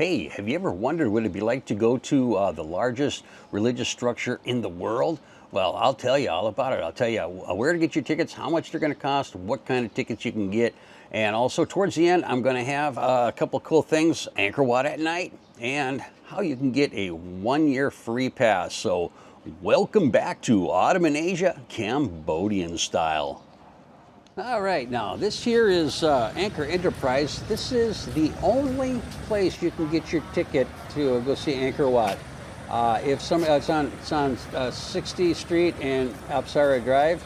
Hey, have you ever wondered what it'd be like to go to the largest religious structure in the world? Well, I'll tell you all about it. I'll tell you where to get your tickets, how much they're going to cost, what kind of tickets you can get. And also towards the end, I'm going to have a couple of cool things, Angkor Wat at night, and how you can get a 1-year free pass. So welcome back to Autumn in Asia, Cambodian style. All right, now this here is Angkor Enterprise. This is the only place you can get your ticket to go see Angkor Wat. If somebody, it's on 60th Street and Apsara Drive.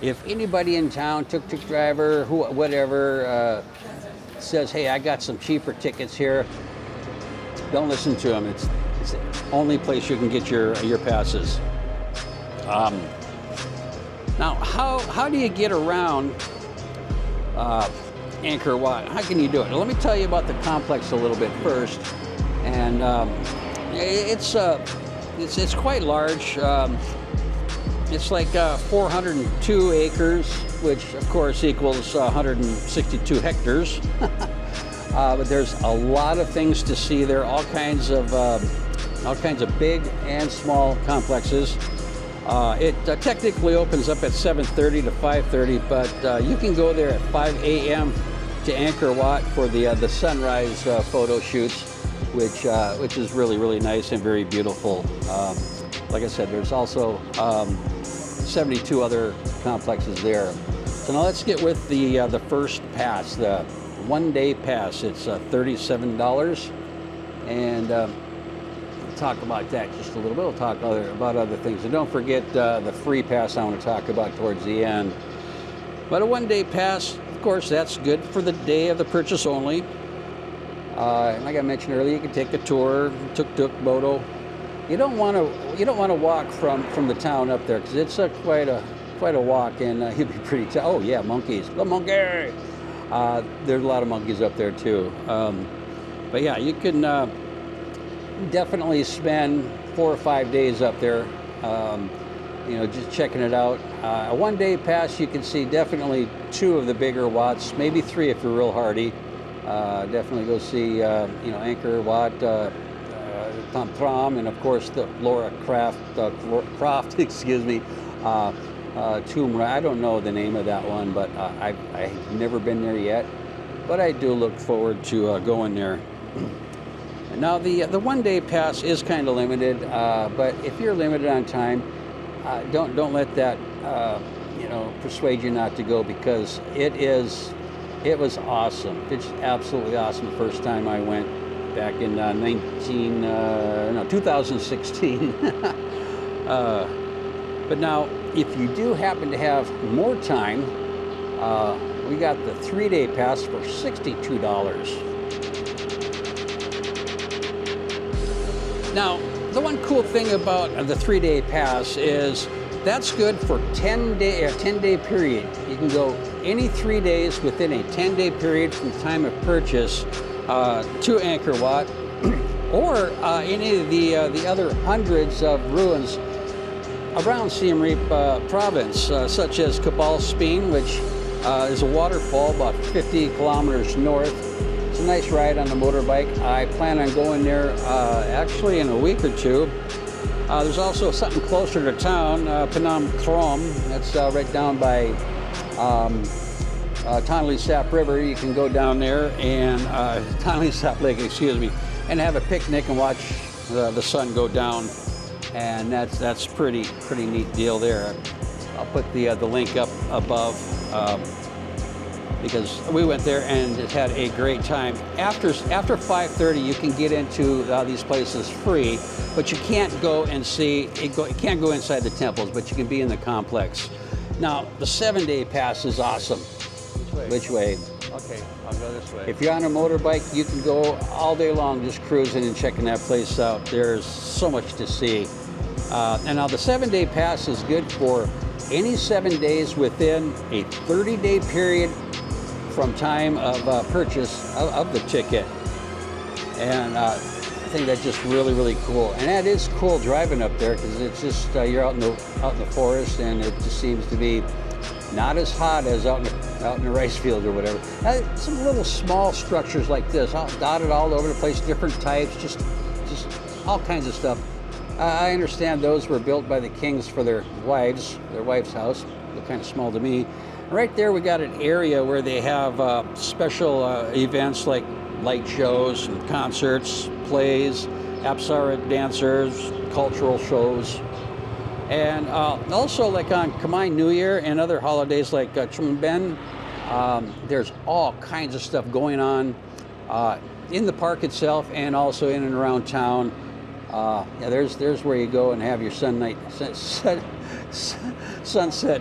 If anybody in town, tuk-tuk driver, whatever, says, "Hey, I got some cheaper tickets here," don't listen to them. It's the only place you can get your passes. Now, how do you get around Angkor Wat? How can you do it? Let me tell you about the complex a little bit first. And it's quite large. It's like 402 acres, which of course equals 162 hectares. But there's a lot of things to see there. All kinds of big and small complexes. It technically opens up at 7:30 to 5:30, but you can go there at 5 a.m. to Angkor Wat for the sunrise photo shoots, which is really nice and very beautiful. Like I said, there's also 72 other complexes there. So now let's get with the first pass, the 1-day pass. It's $37, and talk about that just a little bit. We'll talk about other things, and don't forget the free pass I want to talk about towards the end. But a 1-day pass, of course, that's good for the day of the purchase only. And like I mentioned earlier, you can take a tour, tuk-tuk, moto. You don't want to walk from the town up there, because it's quite a walk, and you'll be pretty tired. Oh yeah, monkeys, the monkey. There's a lot of monkeys up there too. But yeah, you can definitely spend 4 or 5 days up there, just checking it out. A 1-day pass, you can see definitely 2 of the bigger Wats, maybe 3 if you're real hardy. Definitely go see, Angkor Wat, Tom Tram, and of course the Laura Croft, excuse me, Tomb. I don't know the name of that one, but I've never been there yet. But I do look forward to going there. Now the 1-day pass is kind of limited, but if you're limited on time, don't let that persuade you not to go, because it was awesome. It's absolutely awesome. The first time I went back in 2016. But now, if you do happen to have more time, we got the 3-day pass for $62. Now, the one cool thing about the 3-day pass is that's good for a 10-day period. You can go any 3 days within a 10-day period from the time of purchase to Angkor Wat, or any of the other hundreds of ruins around Siem Reap province, such as Kabal Speen, which is a waterfall about 50 kilometers north. It's a nice ride on the motorbike. I plan on going there actually in a week or 2. There's also something closer to town, Phnom Krom. That's right down by Tonle Sap River. You can go down there, and Tonle Sap Lake, excuse me, and have a picnic and watch the sun go down. And that's pretty neat deal there. I'll put the link up above. Because we went there and just had a great time. After 5:30, you can get into these places free, but you can't go and see. You can't go inside the temples, but you can be in the complex. Now, the 7-day pass is awesome. Which way? Okay, I'll go this way. If you're on a motorbike, you can go all day long just cruising and checking that place out. There's so much to see. And now the 7-day pass is good for any 7 days within a 30-day period from time of purchase of the ticket. And I think that's just really cool. And that is cool driving up there, because it's just you're out in the forest, and it just seems to be not as hot as out in the out in the rice field or whatever. Some little small structures like this, dotted all over the place, different types, just all kinds of stuff. I understand those were built by the kings for their wife's house. They're kind of small to me. Right there we got an area where they have special events like light shows and concerts, plays, Apsara dancers, cultural shows. And also like on Khmer New Year and other holidays like Chung Ben, there's all kinds of stuff going on in the park itself and also in and around town. Yeah, there's where you go and have your sunset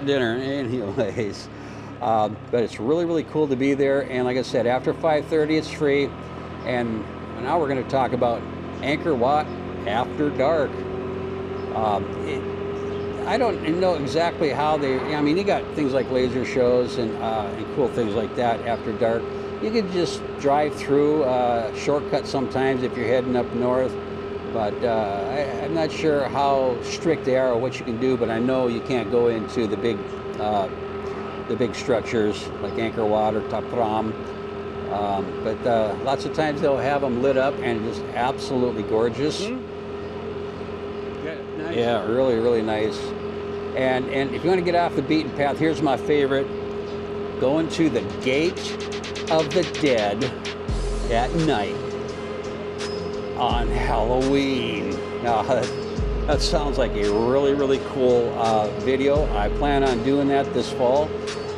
dinner anyways. But it's really cool to be there. And like I said, after 5:30 it's free. And now we're going to talk about Angkor Wat after dark. I don't know exactly how you got things like laser shows and cool things like that after dark. You could just drive through, shortcut sometimes if you're heading up north. But I'm not sure how strict they are or what you can do, but I know you can't go into the big structures like Angkor Wat or Thap Ram. But lots of times they'll have them lit up and just absolutely gorgeous. Yeah, nice. Yeah, really nice. And if you want to get off the beaten path, here's my favorite. Going to the Gate of the Dead at night on Halloween. Now, that sounds like a really cool video. I plan on doing that this fall,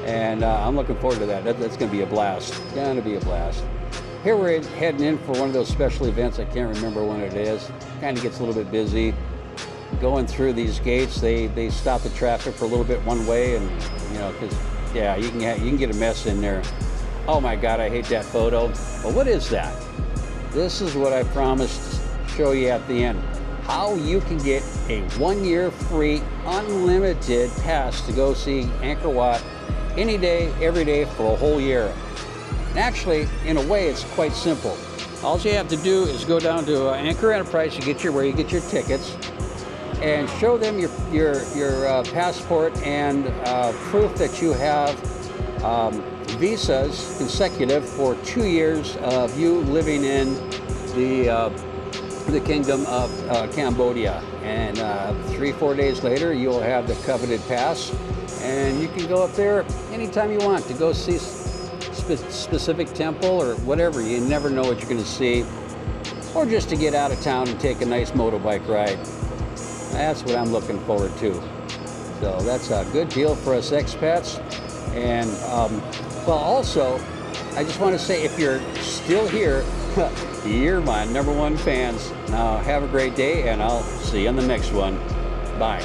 and I'm looking forward to that. That's going to be a blast. Going to be a blast. Here we're heading in for one of those special events. I can't remember when it is. Kind of gets a little bit busy. Going through these gates, they stop the traffic for a little bit one way, and because yeah, you can get a mess in there. Oh my God, I hate that photo. But what is that? This is what I promised to show you at the end. How you can get a 1-year free, unlimited pass to go see Angkor Wat any day, every day for a whole year. And actually, in a way, it's quite simple. All you have to do is go down to Angkor Enterprise, where you get your tickets, and show them your passport and proof that you have visas consecutive for 2 years of you living in the kingdom of Cambodia. And 3-4 days later, you'll have the coveted pass, and you can go up there anytime you want to go see specific temple or whatever. You never know what you're going to see, or just to get out of town and take a nice motorbike ride. That's what I'm looking forward to. So that's a good deal for us expats. And well, also, I just want to say, if you're still here, you're my #1 fans. Now, have a great day, and I'll see you on the next one. Bye.